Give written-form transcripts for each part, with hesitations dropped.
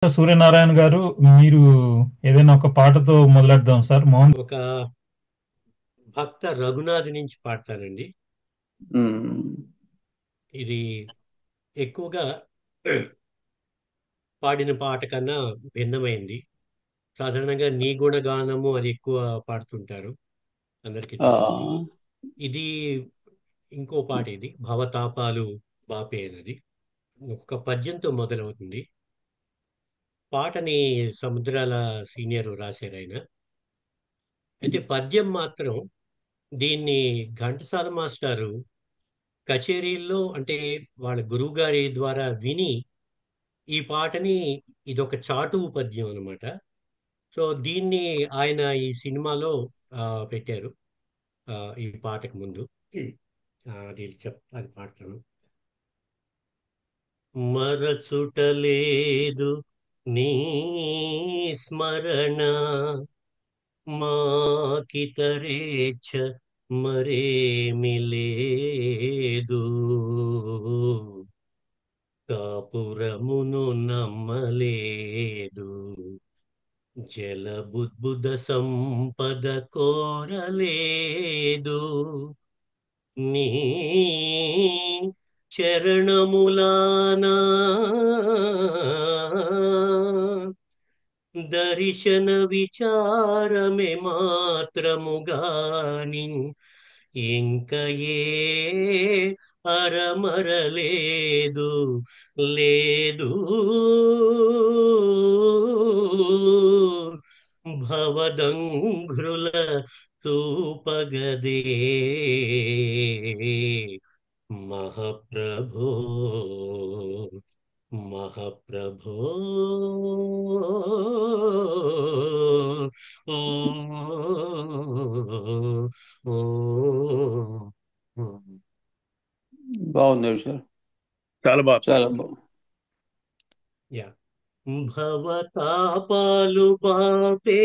సూర్యనారాయణ గారు, మీరు ఏదైనా ఒక పాటతో మొదలెడదాం సార్. మోహన్ ఒక భక్త రఘునాథ్ నుంచి పాడతానండి. ఉమ్. ఇది ఎక్కువగా పాడిన పాట కన్నా భిన్నమైంది. సాధారణంగా నీ గుణగానము అది ఎక్కువ పాడుతుంటారు, అందరికీ ఆ, తెలిసింది. ఇది ఇంకో పాట. ఇది భవతాపాలు బాపే అన్నది ఒక పద్యంతో మొదలవుతుంది. పాటని సముద్రాల సీనియర్ రాశారు ఆయన. అయితే పద్యం మాత్రం దీన్ని ఘంటసాల మాస్టారు కచేరీల్లో, అంటే వాళ్ళ గురువు గారి ద్వారా విని ఈ పాటని, ఇదొక చాటువు పద్యం అనమాట. సో దీన్ని ఆయన ఈ సినిమాలో పెట్టారు. ఈ పాటకు ముందు అది పాడతాను. మరచుటలేదు నీ స్మరణ, మాకితరేచ్ఛ మరేమి లేదు, కాపురమును నమ్మలేదు, జలబుద్బుద సంపద కోరలేదు, నీ చరణములానా దర్శన విచారమే మాత్రముగాని ఇంక ఏ అరమరలేదు, లేదు భవదంఘ్రుల తూపగదే మహాప్రభో, మహాప్రభో. ఓ ఓ ఓ. బాగుంది సార్. చాలా బాగా చాలా పాడారు. బాగుంది. యా. భవతాపాలు బాపే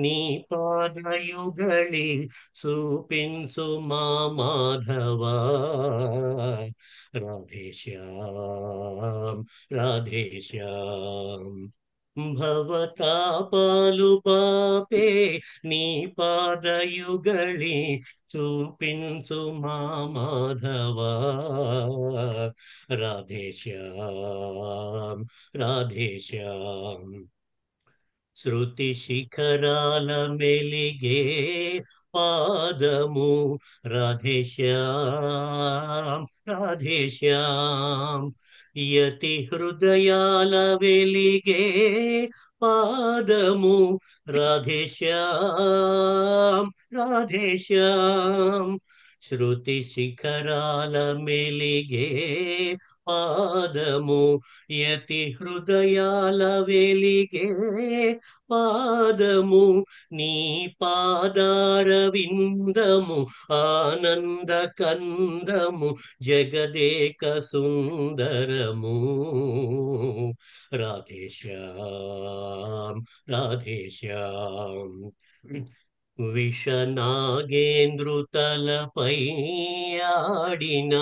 నీ పాదయుగళి చూపించు మా మాధవా, రాధేశ్యాం, రాధేశ్యాం. భవతాపాలు బాపే నీ పాదయుగళి చూపించు మా మాధవా, రాధేశ్యాం, రాధేశ్యాం. శృతి శిఖరాల మెలిగే పాదము రాధేశ్యాం, రాధేశ్యాం. యతి హృదయాల వెలిగే పాదము రాధేశ్యాం, రాధేశ్యాం. శృతి శిఖరాల మెలిగే పాదము, యతి హృదయాల వెలిగే పాదము, నీ పాదార విందము ఆనంద కందము జగదేక సుందరము, రాధేశ్యాం, రాధేశ్యాం. విషనాగేంద్రుతలపై ఆడిన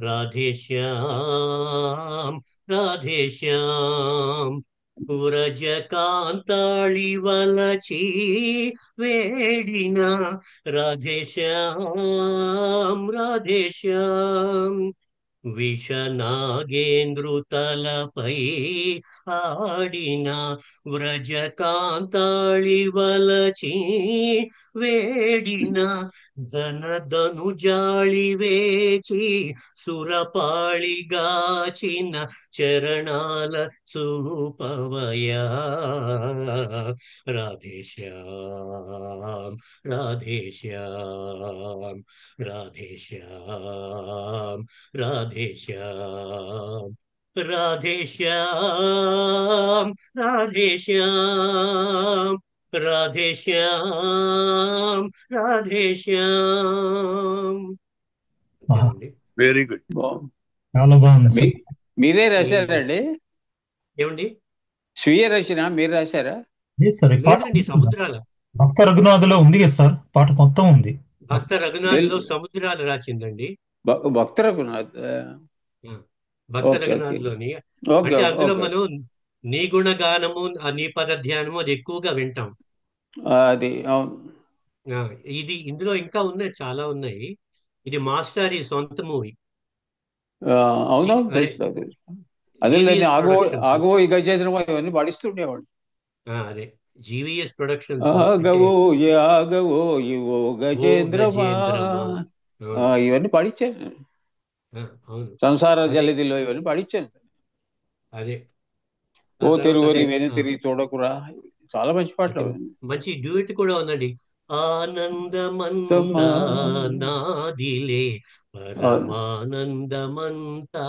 రాధేశ్యాం, రాధేశ్యాం. వ్రజకాంతాళి వలచి వేడిన రాధేశ్యాం, రాధేశ్యాం. విషనాగేంద్రుతలపై ఆడిన వ్రజకాంతాళి వలచి వేడిన ఘనధను జాళి వేచి సురపాళిగాచిన చరణాల చూపవయా, రాధేశ్యాం, రాధేశ్యాం, రాధేశ్యాం, రాధేశ్యాం, రాధేశ్యాం, రాధేశ్యాం, రాధేశ్యాం, రాధేశ్యాం. ఆహా, ఏమండి? Very good. బాగుంది. చాలా బాగుంది మీ సార్. మీరే రాశారండి? ఏమండి? స్వీయ రచన మీరు రాశారా? లేదు సార్, ఈ పాట లేదండి, సముద్రాల భక్త రఘునాథ్లో ఉంది కదా సార్, పాట మొత్తం ఉంది. భక్త రఘునాథ్ లో సముద్రాలు రాసిందండి. భక్త రఘునాథ్. ఆ, భక్త ఓకే, ఓకే, రఘునాథ్ లోని. ఓకే, అంటే అందులో ఓకే. మనం నీ గుణగానము ఆ నీ పద ధ్యానము అది ఎక్కువగా వింటాం. అది అవును. ఆ, ఇది ఇందులో ఇంకా ఉన్నాయి, చాలా ఉన్నాయి. ఇది మాస్టర్ ఈ సొంత మూవీ. ఆ, అవునవును, అదే తెలుసు తెలుసు. అదే నేను జీవీఎస్ ప్రొడక్షన్స్. ఆగో ఈ గజేంద్రం ఇవన్నీ పడిస్తుండేవాడు. అదే జీవీఎస్ ప్రొడక్షన్స్ అంటే ఆగవో ఆగవో ఇవో ఓ గజేంద్రమా. గజేంద్రమా. అవును. ఇవన్నీ పడిచ్చాను. అవును. సంసార అదే జలదిలో ఇవన్నీ పడిచ్చాను. అదే ఓ ఆ తర్వాత అదే తిరువరి వెను తిరిగి చూడకురా, చాలా మంచి పాటలు అంటే అవన్నీ. మంచి డ్యూయట్ కూడా ఉందండి. తమ్మా. ఆనందమంతా నాదిలే, అవును. పరమానందమంతా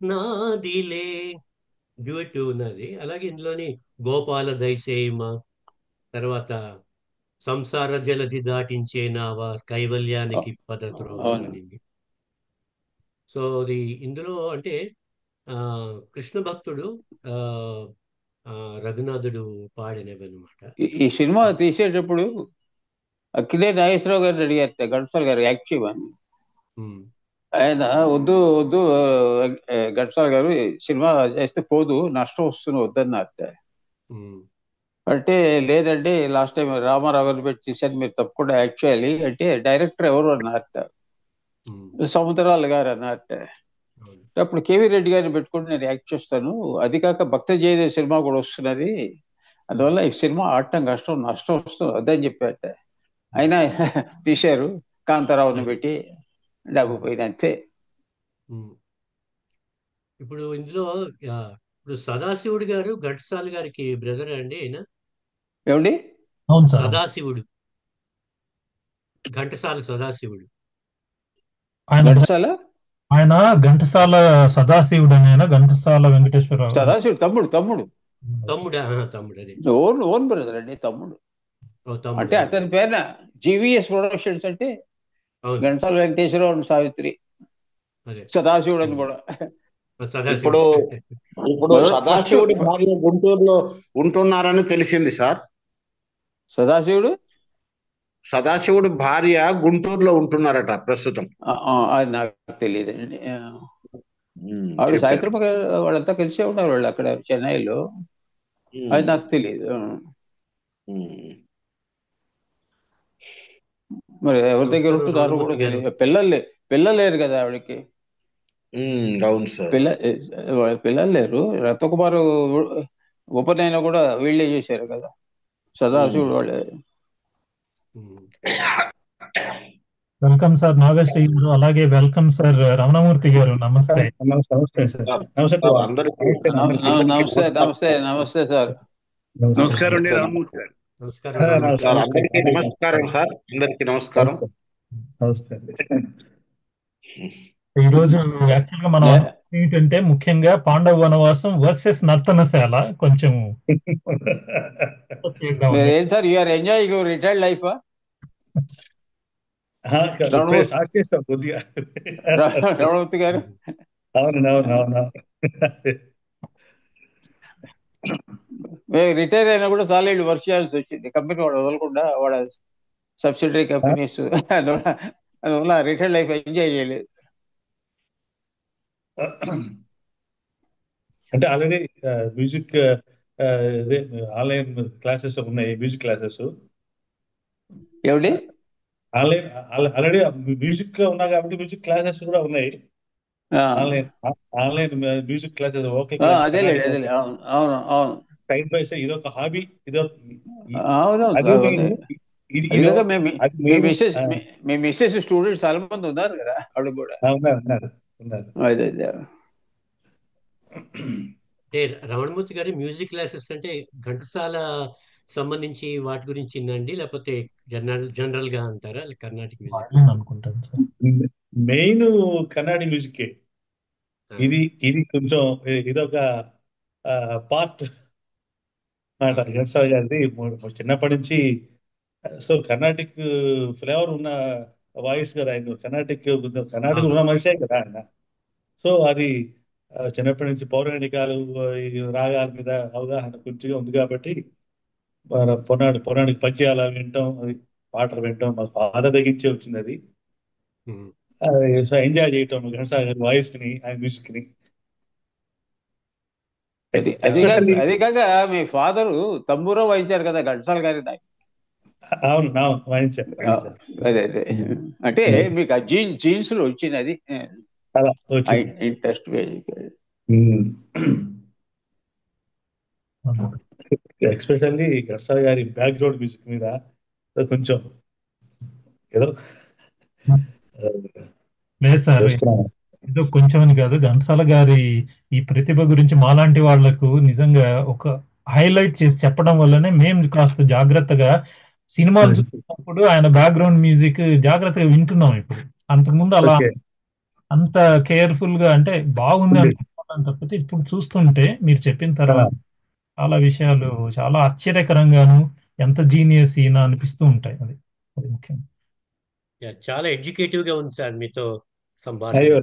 నాదిలే, డ్యూయట్ ఉన్నది. అలాగే ఇందులోని గోపాల దయసేమ, తర్వాత సంసార జలధి దాటించే నావా, కైవల్యానికి అవును. పదత్రోవలనింది. సో అది ఇందులో అంటే ఆ కృష్ణ భక్తుడు, ఆ ఆ రఘునాథుడు పాడినవి అనమాట. ఈ సినిమా తీసేటప్పుడు అక్కినే నాగేశ్వరరావు గారిని అడిగారు ఘంటసాల గారు యాక్ట్ చేయమని. ఆయన వద్దు వద్దు, ఘంటసాల గారు ఈ సినిమా చేస్తే పోదు, నష్టం వస్తుంది, వద్దన్నారు. అంటే లేదండి, లాస్ట్ టైం రామారావు గారిని పెట్టి తీశాను, మీరు తప్పకుండా యాక్ట్ చేయాలి అంటే డైరెక్టర్ ఎవరు అన్నారట. సముద్రాల గారు అన్నారట. అప్పుడు కేవీ రెడ్డి గారిని పెట్టుకుంటే నేను యాక్ట్ చేస్తాను, అది కాక భక్త జయదేవ్ సినిమా కూడా వస్తున్నది, అందువల్ల ఈ సినిమా ఆడటం కష్టం, నష్టం వస్తుంది, వద్దని చెప్పారట. అయినా తీశారు, కాంతారావుని పెట్టి, డబ్బు పోయింది అంతే. ఇప్పుడు ఇందులో ఇప్పుడు సదాశివుడు గారు ఘంటసాల గారికి బ్రదర్ అండి ఆయన. ఏమండి? అవును సార్. సదాశివుడు, ఘంటసాల సదాశివుడు. ఆయన ఘంటసాల ఆయన ఘంటసాల సదాశివుడు ఆయన ఘంటసాల వెంకటేశ్వరరావు. సదాశివుడు తమ్ముడు. తమ్ముడా? తమ్ముడు, అదే ఓన్ బ్రదర్ అండి తమ్ముడు. తమ్ముడు. అంటే అతని పేరున జీవీఎస్ ప్రొడక్షన్స్ అంటే అవును, ఘంటసాల వెంకటేశ్వరరావు, సావిత్రి, అదే సదాశివుడు అని కూడా. సదాశివుడు. ఇప్పుడు సదాశివుడి భార్య గుంటూరులో ఉంటున్నారని తెలిసింది సార్. సదాశివుడి భార్య గుంటూరులో ఉంటున్నారట ప్రస్తుతం. అది నాకు తెలియదండి. ఆవిడ చెప్పారు. సాయంత్రం వాళ్ళంతా కలిసే ఉన్నారు, వాళ్ళు అక్కడ చెన్నైలో. అది నాకు తెలియదు. మరి ఎవరి దగ్గర నమస్కారం ఉంటున్నారో కూడా రమణమూర్తి గారు. తెలియదు. పిల్లలు లేరు కదా ఆవిడకి. అవును సార్. పిల్లలు లేరు. రత్నకుమార్ ఉపనయనం కూడా వీళ్ళే చేశారు కదా, సదాశివుడు వాళ్ళే. వెల్కమ్ సార్ నాగశ్రీ గారు, అలాగే వెల్కమ్ సార్ రమణమూర్తి గారు. నమస్తే. నమస్తే సార్. నమస్తే సార్. నమస్కారం అండి రామమూర్తి గారు. నమస్కారం రమణమూర్తి గారు. అందరికీ నమస్కారం సార్. అందరికీ నమస్కారం. నమస్తే. ఈ రోజు యాక్చువల్ గా మనం ఏంటంటే ముఖ్యంగా పాండవ వనవాసం వర్సెస్ నర్తనశాల కొంచెం ఏం sir, you're enjoying your retired life? Start చేస్తాం కొద్దిగా. రమణమూర్తి గారు. అవును. రిటైర్ అయినా కూడా చాలా ఏళ్ళు వర్క్ చేయాల్సి వచ్చింది, కంపెనీ వాడు వదలకుండా, వాడ సబ్సిడరీ కంపెనీస్. అందువల్ల రిటైర్డ్ లైఫ్ ఎంజాయ్ చేయలేదు. అంటే ఆల్రెడీ మ్యూజిక్ ఆన్లైన్ క్లాసెస్ ఉన్నాయి, మ్యూజిక్ క్లాసెస్ ఏమిటి? ఆన్లైన్ ఆల్రెడీ మ్యూజిక్ లో ఉన్నా కాబట్టి మ్యూజిక్ క్లాసెస్ కూడా ఉన్నాయి. Online music classes, okay. అదేలే. అవును. సైడ్ బై సైడ్ ఇదొక హాబీ, మీ మిస్సెస్ స్టూడెంట్స్ చాలా మంది ఉన్నారు కదా ఆవిడ కూడా. ఉన్నారు. అంటే రమణమూర్తి గారి మ్యూజిక్ క్లాసెస్ అంటే ఘంటసాల సంబంధించి వాటి గురించి అండి, లేకపోతే జనరల్ గా అంటారా? కర్ణాటక మ్యూజిక్ అనుకుంటాను సార్. Main Karnataka music. ఇది కొంచెం ఇదొక పార్ట్ మాట ఘంటసాల గారిది చిన్నప్పటి నుంచి. సో కర్ణాటిక్ ఫ్లేవర్ ఉన్న వాయిస్ కదా ఆయన. కర్ణాటక ఉన్న మనిషే కదా ఆయన. సో అది చిన్నప్పటి నుంచి పౌరాణికాలు, రాగాల మీద అవగాహన కొంచెంగా ఉంది కాబట్టి పౌరాణిక పద్యాలు వినటం, అది పాటలు వినటం మా ఫాదర్ తగ్గించే వచ్చింది అది. సో ఎంజాయ్ చేయటం ఘంటసాల గారి వాయిస్ ని, ఆయన మ్యూజిక్ ని. అది కాక మీ ఫాదరు తంబూరా వాయించారు కదా ఘంటసాల గారి నాయకు. అవును అవును వాయించారు. అదే అంటే మీకు ఆ జీన్స్ లో వచ్చింది అది ఇంట్రెస్ట్. ఎక్స్పెషల్లీ ఘంటసాల గారి బ్యాక్గ్రౌండ్ మ్యూజిక్ మీద కొంచెం ఏదో లేదు సార్, ఏదో కొంచెం అని కాదు, ఘంటసాల గారి ఈ ప్రతిభ గురించి మాలాంటి వాళ్లకు నిజంగా ఒక హైలైట్ చేసి చెప్పడం వల్లనే మేము కాస్త జాగ్రత్తగా సినిమాలు చూసినప్పుడు ఆయన బ్యాక్గ్రౌండ్ మ్యూజిక్ జాగ్రత్తగా వింటున్నాం. ఇప్పుడు అంతకుముందు అలా అంత కేర్ఫుల్ గా అంటే బాగుంది అనుకుంటున్నాను తప్పితే ఇప్పుడు చూస్తుంటే మీరు చెప్పిన తర్వాత చాలా విషయాలు చాలా ఆశ్చర్యకరంగాను ఎంత జీనియస్ ఈయన అనిపిస్తూ ఉంటాయి. అది ముఖ్యం. చాలా ఎడ్యుకేటివ్ గా ఉంది సార్ మీతో సంభాషణ.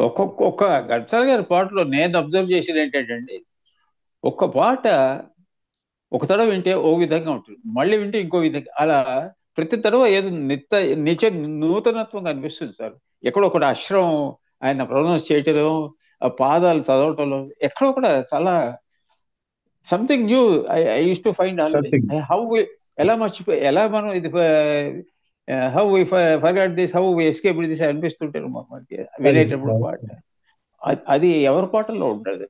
ఒక్కొక్క ఘంటసాల గారి పాటలో నేను అబ్జర్వ్ చేసేది ఏంటంటే, ఒక్క పాట ఒక తడవ వింటే ఓ విధంగా ఉంటుంది, మళ్ళీ వింటే ఇంకో విధంగా, అలా ప్రతి తడవ ఏదో నిత్య నూతనత్వం కనిపిస్తుంది సార్. ఎక్కడో ఒకటి అక్షరం ఆయన ప్రొనౌన్స్ చేయటం, ఆ పాదాలు చదవటంలో ఎక్కడో కూడా చాలా something new I use to find always. How ఎలా మర్చిపోయి ఎలా మనం ఇది how we forgot this, how we escape this అనిపిస్తుంటారు మనకి వినేటప్పుడు పాట. అది ఎవరి పాటల్లో ఉంటుంది.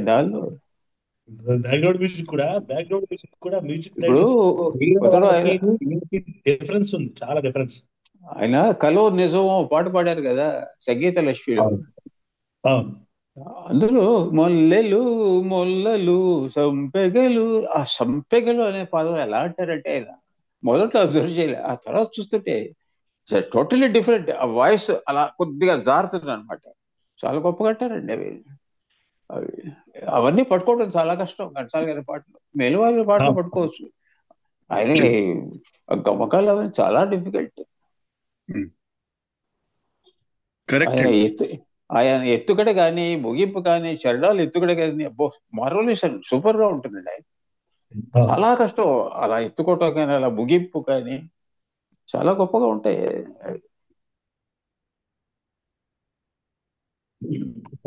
దానిలో డిఫరెన్స్ ఉంది, చాలా డిఫరెన్స్. ఆయన కలో నిజం పాట పాడారు కదా సంగీత లక్ష్మిలో. అందులో మొల్లెలు మొల్లలు సంపెగలు, ఆ సంపెగలు అనే పదం ఎలా అంటారంటే ఆయన మొదట్లో అబ్జర్వ్ చేయలే, ఆ తర్వాత చూస్తుంటే టోటలీ డిఫరెంట్. ఆ వాయిస్ అలా కొద్దిగా జారుతుంది అనమాట. చాలా గొప్పగా అంటారండి అవి. అవన్నీ పట్టుకోవడం చాలా కష్టం. ఘంటసాల గారి పాటలు మెలువారి పాటలు పట్టుకోవచ్చు, ఆయన గమకాలు అవన్నీ చాలా డిఫికల్ట్. ఆయన ఎత్తుకడ కానీ ముగింపు కానీ చరణాలు ఎత్తుకడ కానీ అబ్బో మార్వలేషన్ సూపర్ గా ఉంటుందండి. ఆయన చాలా కష్టం అలా ఎత్తుకోవటం కానీ అలా ముగింపు కానీ చాలా గొప్పగా ఉంటాయి.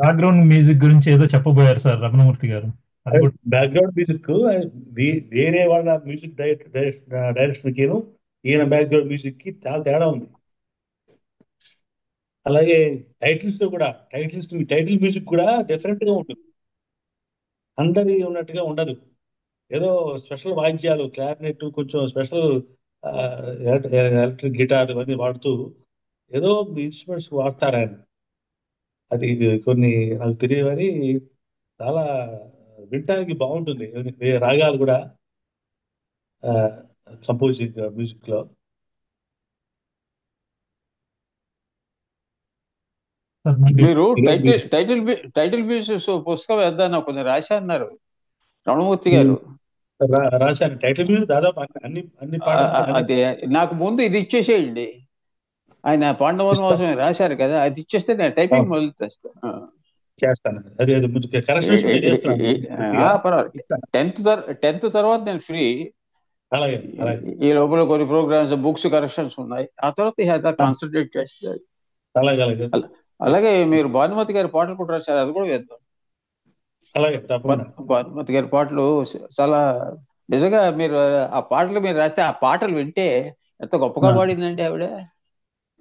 బ్యాక్గ్రౌండ్ మ్యూజిక్ గురించి ఏదో చెప్పబోయారు సార్ రమణమూర్తి గారు. బ్యాక్గ్రౌండ్ మ్యూజిక్ వేరే వాళ్ళ మ్యూజిక్ డైరెక్షన్ కి ఈయన బ్యాక్గ్రౌండ్ మ్యూజిక్ కి చాలా తేడా ఉంది. అలాగే టైటిల్స్ కూడా టైటిల్ మ్యూజిక్ కూడా డిఫరెంట్ గా ఉంటుంది, అందరి ఉన్నట్టుగా ఉండదు. ఏదో స్పెషల్ వాయిద్యాలు, క్లారినెట్, కొంచెం స్పెషల్ ఎలక్ట్రిక్ గిటార్ ఇవన్నీ వాడుతూ ఏదో ఇన్స్ట్రుమెంట్స్ వాడతారు ఆయన. అది కొన్ని నాకు తెలియని చాలా వినటానికి బాగుంటుంది. రాగాలు కూడా కంపోజింగ్ మ్యూజిక్ లో. మీరు టైటిల్ మ్యూజిక్ పుస్తకం వేద్దాను కొన్ని రాశా అన్నారు రమణమూర్తి గారు. రాశాను టైటిల్ మ్యూజిక్ దాదాపు అన్ని పాటలు. అదే నాకు ముందు ఇది ఇచ్చేసేయండి, ఆయన పాండవనవాసం రాశారు కదా, అది ఇచ్చేస్తే నేను టైపింగ్ మొదలు చేస్తాను. అది టెన్త్ తర్వాత నేను ఫ్రీ. ఈ లోపల కొన్ని ప్రోగ్రామ్స్ బుక్స్ కరెక్షన్స్ ఉన్నాయి, ఆ తర్వాత కాన్సన్ట్రేట్ చేస్తారు. అలాగే మీరు భానుమతి గారి పాటలు కూడా రాశారు, అది కూడా వేద్దాం. భానుమతి గారి పాటలు చాలా నిజంగా మీరు ఆ పాటలు మీరు రాస్తే ఆ పాటలు వింటే ఎంత గొప్పగా పాడిందండి ఆవిడ,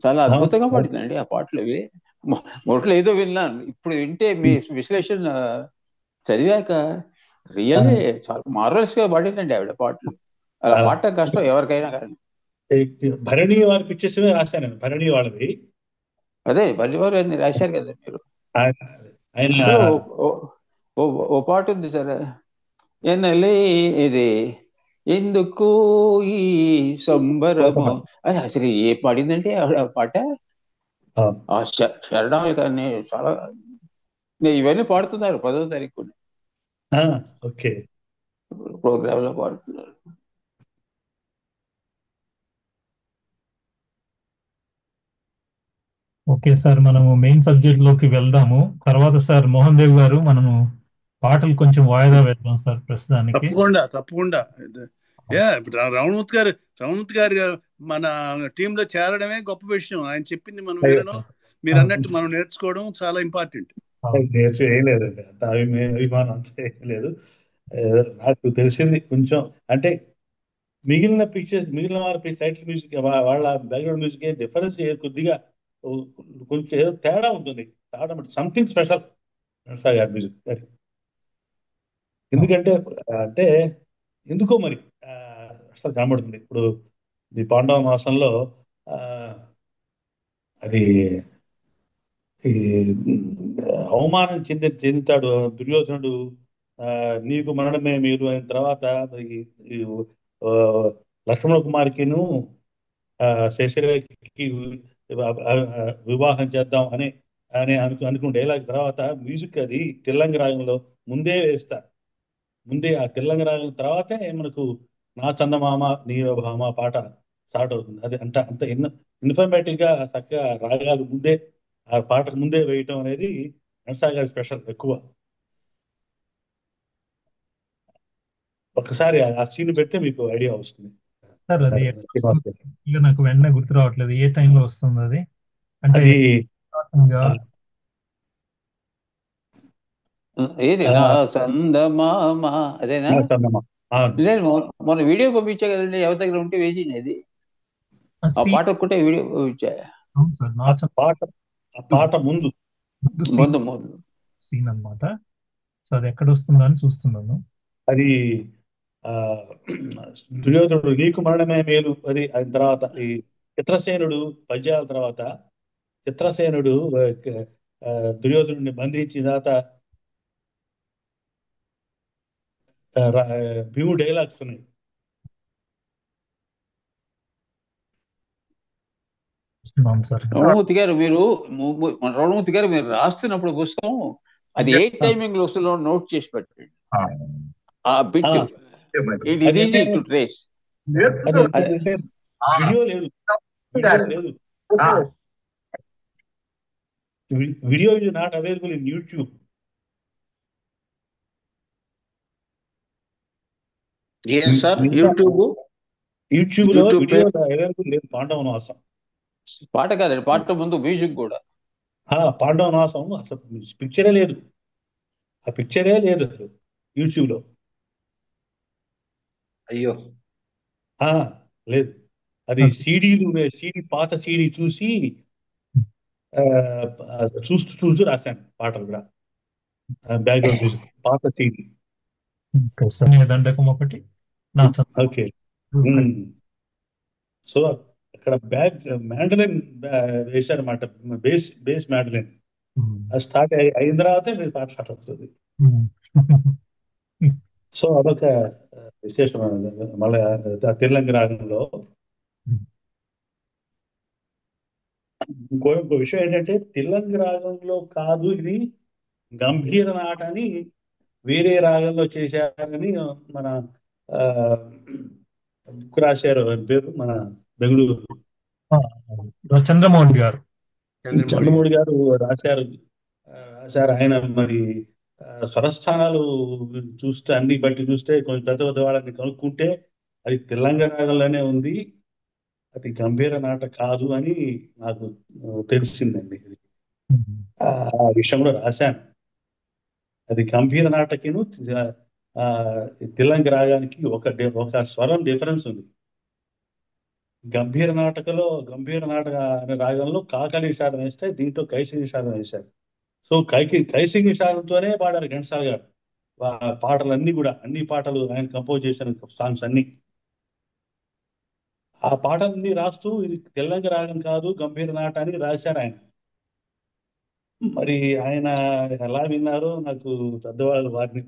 చాలా అద్భుతంగా పాడిందండి ఆ పాటలు. అవి మొదట్లో ఏదో విన్నాను, ఇప్పుడు వింటే మీ విశ్లేషణ చదివాక రియల్లీ చాలా మార్వెలస్ గా పాడిందండి ఆవిడ పాటలు. అలా పాడటం కష్టం ఎవరికైనా కానీ. భరణి వారి పిక్చర్స్ రాశాను, భరణి వాళ్ళవి. అదే భరణి వారు అన్ని రాశారు కదా మీరు. ఓ పాట ఉంది సార్, ఎన్నలే ఇది ఎందుకు ఈ సంబరము అని, అసలు ఏ పాడిందంటే ఆవిడ పాట. ఆ శరణాలు కానీ చాలా ఇవన్నీ పాడుతున్నారు 10వ తారీఖు ప్రోగ్రామ్ లో పాడుతున్నారు. ఓకే సార్, మనము మెయిన్ సబ్జెక్ట్ లోకి వెళ్దాము తర్వాత. సార్ మోహన్ దేవ్ గారు, మనము పాటలు కొంచెం వాయిదా వేద్దాం సార్ ప్రస్తుతానికి. తప్పకుండా రమణమూర్తి గారు మన టీంలో చేరడమే గొప్ప విషయం. ఆయన చెప్పింది మనం వినడం, మీరు అన్నట్టు మనం నేర్చుకోవడం చాలా ఇంపార్టెంట్. ఏం లేదండి, అంత అభిమానం అంతా ఏం లేదు. నాకు తెలిసింది కొంచెం అంటే మిగిలిన పిక్చర్స్, మిగిలిన వాళ్ళ టైటిల్ మ్యూజిక్, వాళ్ళ బ్యాక్గ్రౌండ్ మ్యూజిక్ డిఫరెన్స్ కొద్దిగా కొంచెం ఏదో తేడా ఉంటుంది. తేడా సంథింగ్ స్పెషల్ గారి మ్యూజిక్. ఎందుకంటే అంటే ఎందుకో మరి అసలు కనబడుతుంది. ఇప్పుడు ఈ పాండవ మాసంలో అది ఈ అవమానం చెందుతాడు దుర్యోధనుడు. నీకు మరణమే మీరు అయిన తర్వాత ఈ, ఆ, లక్ష్మణ కుమార్కిను శశిరేఖకి వివాహం చేద్దాం అని అని అనుకున్న డైలాగ్ తర్వాత మ్యూజిక్ అది తిల్లంగి రాగంలో ముందే వేస్తారు. ముందే ఆ తిల్లంగి రాగం తర్వాతే మనకు నా చందమామ నీవే భామ పాట స్టార్ట్ అవుతుంది. అది అంత ఇన్ఫర్మేటివ్ గా చక్కగా రాగాలు ముందే, ఆ పాటకు ముందే వేయటం అనేది గారి స్పెషల్ ఎక్కువ. ఒకసారి ఆ సీన్ పెడితే మీకు ఐడియా వస్తుంది. సార్ అది ఇక నాకు వెంటనే గుర్తు రావట్లేదు ఏ టైంలో వస్తుంది అది. అంటే ఏది చందమామ అదేనా? లేదు, మొన్న వీడియో పంపించా కదండి, ఎవరి దగ్గర ఉంటే వేసింది అది. ఆ పాట ఒక్కటే వీడియో పంపించా. పాట ముందు సీన్ అన్నమాట. సో అది ఎక్కడ వస్తుందా అని చూస్తున్నాను. అది దుర్యోధనుడు నీకు మరణమే మేలు అది అయిన తర్వాత ఈ చిత్రసేనుడు పద్యాల తర్వాత చిత్రసేనుడు దుర్యోధనుడిని బంధించిన తర్వాత భీముడు డైలాగ్స్ ఉన్నాయి. రమణమూర్తి గారు మీరు రాస్తున్నప్పుడు పుస్తకం అది ఏ టైమింగ్ లో వస్తుందో నోట్ చేసి పెట్టండి. ఆ bit it is easy to trace. Video లేదు, video is not available in YouTube. YouTube లో వీడియో అవైలబుల్ లేదు. పాండవనాశం పాట కాదండి, పాట ముందు మ్యూజిక్ కూడా. పాండవనాశం అసలు పిక్చరే లేదు, ఆ పిక్చరే లేదు అసలు యూట్యూబ్ లో. అయ్యో లేదు, అది సిడి పాత సిడి చూసి చూస్తూ రాశాను పాటలు కూడా, బ్యాక్గ్రౌండ్ మ్యూజిక్ పాత సిడి. దండకం ఒకటి. ఓకే. సో అక్కడ మ్యాండలిన్ వేశారన్నమాట, బేస్ మ్యాండలిన్. అది స్టార్ట్ అయిన తర్వాతే మీరు పాట స్టార్ట్ అవుతుంది. సో అదొక విశేషం. మళ్ళీ తిల్లంగి రాగంలో ఇంకో విషయం ఏంటంటే తిల్లంగి రాగంలో కాదు, ఇది గంభీర నాట అని వేరే రాగంలో చేశారని మన బుక్ రాశారు. పేరు మన బెంగళూరు చంద్రమౌళి గారు రాశారు. ఆయన మరి స్వరస్థానాలు చూస్తే అన్ని బట్టి చూస్తే కొంచెం పెద్ద పెద్ద వాళ్ళని కనుక్కుంటే అది తెలంగాణ రాగంలోనే ఉంది, అది గంభీర నాట కాదు అని నాకు తెలిసిందండి. ఆ విషయం కూడా రాశాను. అది గంభీర నాటకిను తిల్లంగి రాగానికి ఒక స్వరం డిఫరెన్స్ ఉంది. గంభీర నాటక అనే రాగంలో కాకలి నిషాదం వేస్తే దీంట్లో కైసింగ్ నిషాదం వేశారు. సో కైసింగ్ నిషాదంతోనే పాడారు ఘంటసాల గారు పాటలన్నీ కూడా, అన్ని పాటలు ఆయన కంపోజ్ చేసిన సాంగ్స్ అన్ని. ఆ పాటలన్నీ రాస్తూ ఇది తెల్లంగి రాగం కాదు గంభీర నాట అని రాశారు ఆయన. మరి ఆయన ఎలా విన్నారో నాకు పెద్దవాళ్ళు వారిని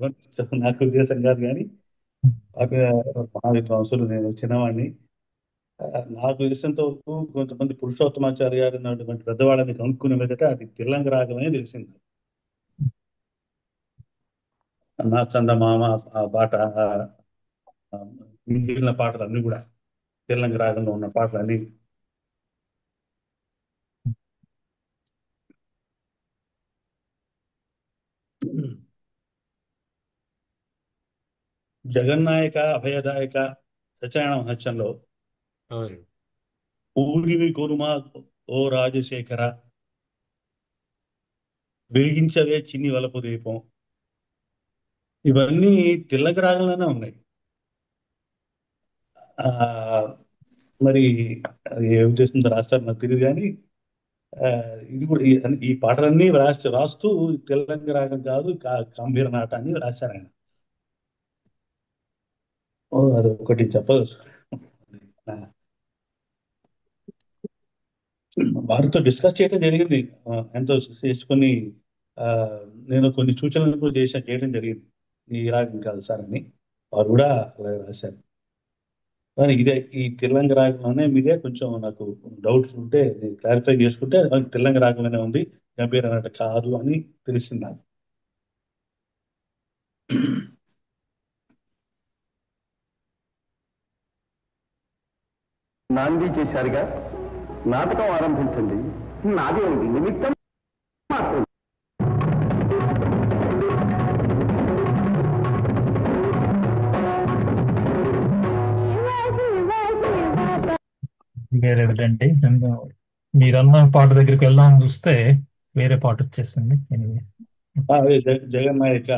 నాకు ఉద్దేశం కాదు, కానీ మా విద్వాంసులు, నేను చిన్నవాడిని, నాకు తెలిసినంత వరకు కొంతమంది పురుషోత్తమాచారి గారు అన్నటువంటి పెద్దవాళ్ళని కనుక్కునే మీదట అది తిల్లంగి రాగమే తెలిసింది. నా చందమామ ఆ పాట, మిగిలిన పాటలు అన్ని కూడా తిల్లంగి రాగంలో ఉన్న పాటలు అన్ని. జగన్నాయక అభయదాయక సత్యనారాయణ మహత్యంలో ఊరిని కొనుమా ఓ రాజశేఖర వెలిగించవే చిన్ని వలపు దీపం, ఇవన్నీ తిలక రాగంలోనే ఉన్నాయి. ఆ మరి అది ఏ ఉద్దేశంతో రాస్తారు నాకు తెలియదు, కానీ ఆ, ఇది కూడా ఈ పాటలన్నీ రాస్తూ తెలంగాణ రాగం కాదు గంభీర నాట అని రాశారు ఆయన. అది ఒకటి చెప్పదు. వారితో డిస్కస్ చేయడం జరిగింది, ఎంతో చేసుకొని ఆ, నేను కొన్ని సూచనలు కూడా చేయడం జరిగింది. ఈ రాగం కాదు సార్ అని వారు కూడా అలా రాశారు. కానీ ఇదే ఈ తిల్లంగ రాగంలోనే మీదే కొంచెం నాకు డౌట్స్ ఉంటే నేను క్లారిఫై చేసుకుంటే అది తిల్లంగ రాగంలోనే ఉంది, గంభీర నాట కాదు అని తెలిసింది నాకు. నాంది చేశారుగా, నాటకం ఆరంభించండి. నాదే ఉంది నిమిత్తం మాత్రం. వేరేదండి. మీరన్న పాట దగ్గరికి వెళ్దామని చూస్తే వేరే పాట వచ్చేసింది. Anyway. అదే జగన్నాయక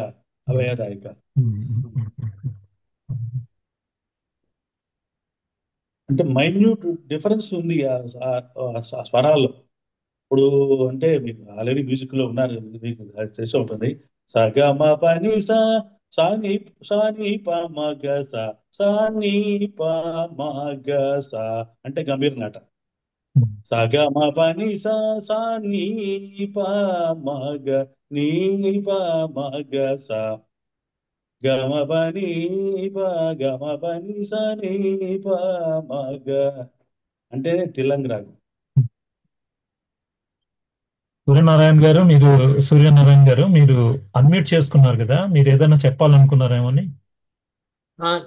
అభయదాయక. అంటే మైన్యూట్ డిఫరెన్స్ ఉంది ఆ స్వరాల్లో. ఇప్పుడు అంటే మీకు ఆల్రెడీ మ్యూజిక్ లో ఉన్నారు, మీకు తెలిసి ఉంటుంది. సగమ పని సాని సాని పమగ సాని పమగ అంటే గంభీర నాట. సగమ పని సాని పమగ నీ పమగ గమ పని గమ పని సని పమగ అంటే తిల్లంగి రాగం. సూర్యనారాయణ గారు మీరు అన్మ్యూట్ చేసుకున్నారు కదా, మీరు ఏదైనా చెప్పాలనుకున్నారేమోని.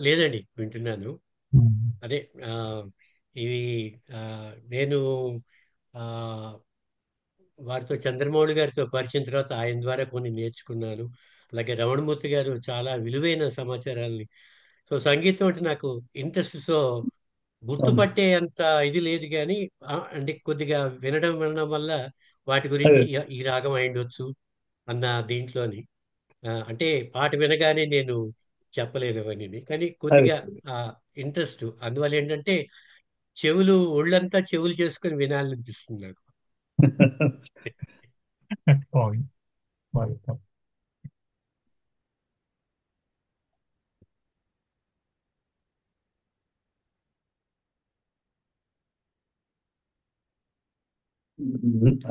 లేదండి, వింటున్నాను. అదే ఇవి నేను వారితో చంద్రమౌళి గారితో పరిచయం తర్వాత ఆయన ద్వారా కొన్ని నేర్చుకున్నాను. అలాగే రమణమూర్తి గారు చాలా విలువైన సమాచారాల్ని. సో సంగీతం అంటే నాకు ఇంట్రెస్ట్. సో గుర్తుపట్టే అంత ఇది లేదు, కానీ అంటే కొద్దిగా వినడం వల్ల వాటి గురించి ఈ రాగం అయిండొచ్చు అన్న దీంట్లోని అంటే పాట వినగానే నేను చెప్పలేను అవన్నీ, కానీ కొద్దిగా ఇంట్రెస్ట్. అందువల్ల ఏంటంటే ఒళ్ళంతా చెవులు చేసుకుని వినాలనిపిస్తుంది నాకు.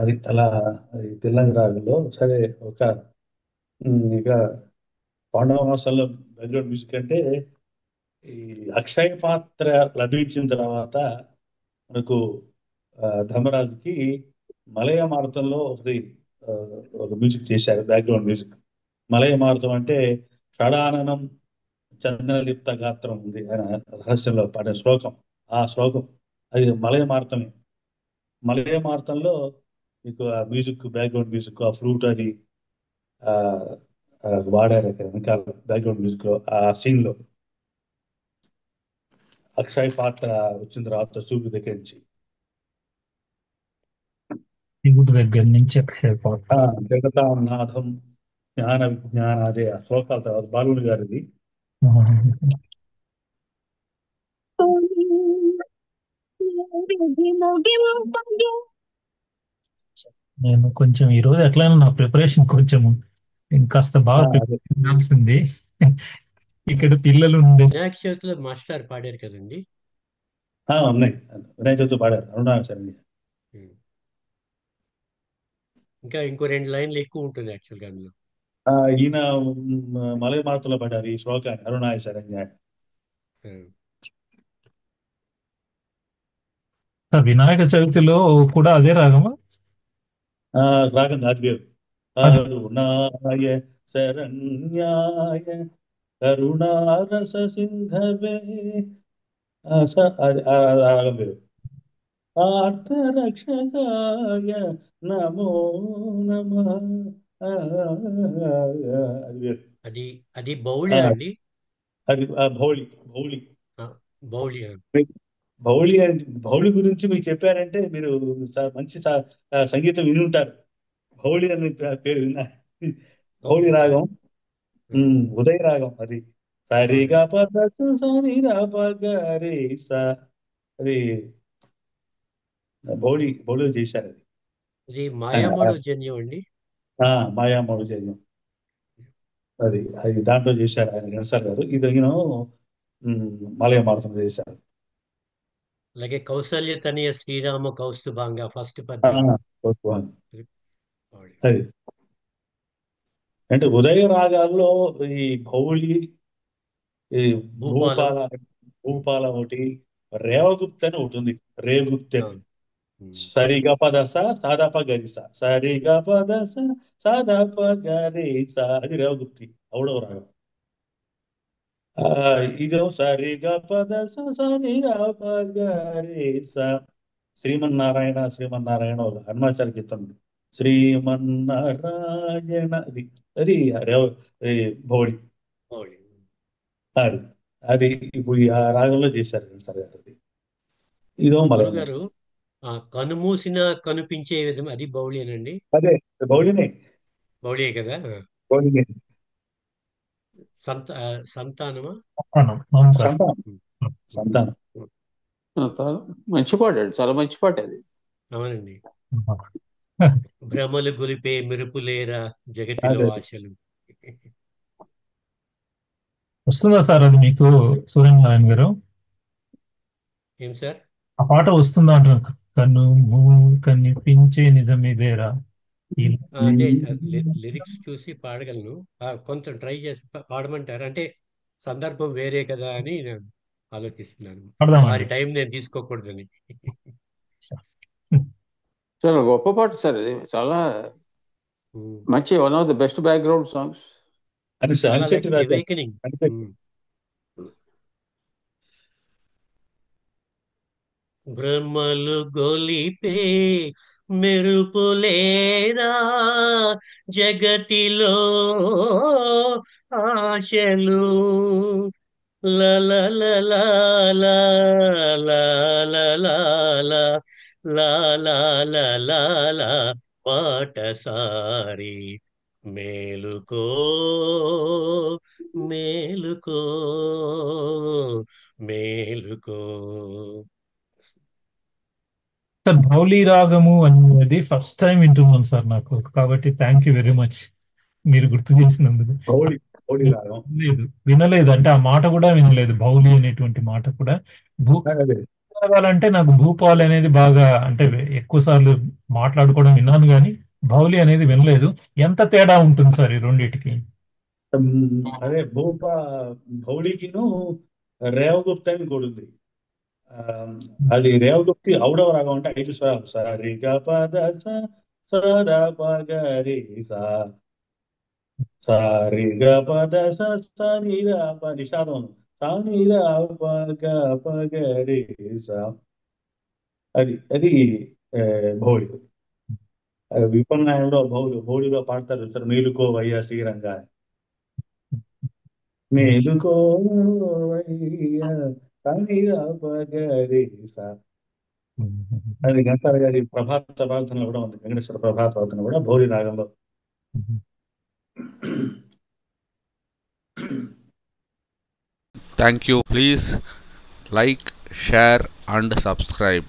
అది అలా తెల్లంగి రాగంలో సరే. ఒక ఇక పాండవ మాసంలో బ్యాక్గ్రౌండ్ మ్యూజిక్ అంటే ఈ అక్షయ పాత్ర లభించిన తర్వాత మనకు ధర్మరాజుకి మలయ మారుతంలో ఒక మ్యూజిక్ చేశారు, బ్యాక్గ్రౌండ్ మ్యూజిక్. మలయ మారుతం అంటే షడాననం చంద్రలిప్త గాత్రం ఉంది ఆయన రహస్యంలో పాడే శ్లోకం. ఆ శ్లోకం అది మలయ మారుతమే. మలయ మారుతంలో మీకు ఆ మ్యూజిక్, బ్యాక్గ్రౌండ్ మ్యూజిక్, ఆ ఫ్లూట్ అది వాడారు అక్కడ వెనకాల బ్యాక్గ్రౌండ్ మ్యూజిక్ లో. ఆ సీన్ లో అక్షయ్ పాత్ర వచ్చిన తర్వాత సూర్యుడి దగ్గర నుంచి అక్షయ్ పాత్ర జగతానాథం జ్ఞాన విజ్ఞాన అదే ఆ శ్లోకాల తర్వాత బాలుడి గారిది. నేను కొంచెం ఈరోజు ఎట్లయినా నా ప్రిపరేషన్ కొంచెం ఇంకాస్త బాగా ప్రిపరేషన్ ఇక్కడ పిల్లలు వినాయక చవితిలో మాస్టర్ పాడారు కదండి. ఉన్నాయి, వినాయక చవితి పాడారు అరుణాచల్. ఇంకా ఇంకో 2 లైన్లు ఎక్కువ ఉంటుంది యాక్చువల్గా అందులో. ఈయన మలయ మారుతంలో పాడారు ఈ శ్లోకాన్ని, అరుణాయ శరణ్య. వినాయక చవితిలో కూడా అదే రాగమా? రాగం కాదు వేరు. అరుణాయ శరణ్యాయ కరుణారస సింధవే రాగం వేరు. ఆర్తరక్షకాయ నమో నమః అది వేరు. అది బౌళి అండి. అది భౌళి భౌళి బౌళి భౌళి భౌళి గురించి మీకు చెప్పారంటే మీరు మంచి సంగీతం విని ఉంటారు. భౌళి అని పేరు విన్నా. భౌళి రాగం, ఉదయ రాగం అది. సరిగా పదసు సరి రే సా, అది బౌళి చేశారు అది. ఇది మాయామోడు జన్యం అండి. మాయామౌళి జన్యం అది దాంట్లో చేశారు ఆయన ఘంటసాల గారు. ఇది మలయమారుతం చేశారు. అలాగే కౌసల్య తనయ శ్రీరామ కౌస్తుభాంగ ఫస్ట్ పద్యం. అది అంటే ఉదయ రాగాల్లో ఈ భౌళి, ఈ భూపాల ఒకటి, రేవగుప్తి అని ఒకటి ఉంది. రేగుప్తి అని సరిగా పదస సాదాప గరిస, సరిగా పదస సాదాప గరిస, అది రేవగుప్తి ఔడవ రాగం. ఇదో సరిగా పదస సరిగాప గరిస. శ్రీమన్నారాయణ శ్రీమన్నారాయణ ఒక హనుమాచార్య గీతం, శ్రీమన్నారాయణ, అది భౌళి. అది ఇప్పుడు ఆ రాగంలో చేశారు సార్ గారు. అది ఇదో గారు కనుమూసిన కనిపించే విధం, అది బౌళియేనండి. అదే బౌళినే, బౌళియే కదా. బౌళినే. సంతానమా? సంతానం. మంచి పాట, చాలా మంచి పాట అది. అవునండి. భ్రమలు గొలిపే మెరుపులేరా జగతిలో ఆశలు. వస్తుందా సార్ అది మీకు, సూర్యనారాయణ గారు? ఏం సార్ ఆ పాట వస్తుందా అంటారు? కనిపించే నిజమేదేరా. అదే లిరిక్స్ చూసి పాడగలను, కొంచెం ట్రై చేసి పాడమంటారు. అంటే సందర్భం వేరే కదా అని నేను ఆలోచిస్తున్నాను. వారి టైం నేను తీసుకోకూడదని. చాలా గొప్ప పాట సార్ అది, చాలా మంచి, one of the best background songs. భ్రమలు గొలిపే మెరుపులేరా జగతిలో ఆశలు, పాటసారి మేలుకో మేలుకో మేలుకో. సార్ భౌళి రాగము అనేది ఫస్ట్ టైం వింటున్నాను సార్ నాకు, కాబట్టి థ్యాంక్ యూ వెరీ మచ్ మీరు గుర్తు చేసినందుకు. వినలేదు, అంటే ఆ మాట కూడా వినలేదు, భౌళి అనేటువంటి మాట కూడా. రాగాలంటే నాకు భూపాల్ అనేది బాగా, అంటే ఎక్కువ సార్లు మాట్లాడుకోవడం విన్నాను, కానీ భౌళి అనేది వినలేదు. ఎంత తేడా ఉంటుంది సార్ ఈ రెండింటికి? అదే భౌళికిను రేవగుప్తి అని కూడా ఉంది. అది రేవగుప్తి ఔడవ రాగం అంటే 5 స్వరాలు. సరిగా పద సదా పగరి సరిగా పద సనిరాప, నిషాదం పగరి. అది భౌళి. విపన్నాయంలో భౌళిలో పాడతారు సార్, మేలుకో వయ్యా శ్రీరంగా, మేలుకో వయ్యా అది ఘంటసాల గారి ప్రభాత ప్రార్థనలో కూడా ఉంది. వెంకటేశ్వర ప్రభాత ప్రార్థన కూడా భౌళి రాగంలో. Thank you. Please like, share and subscribe.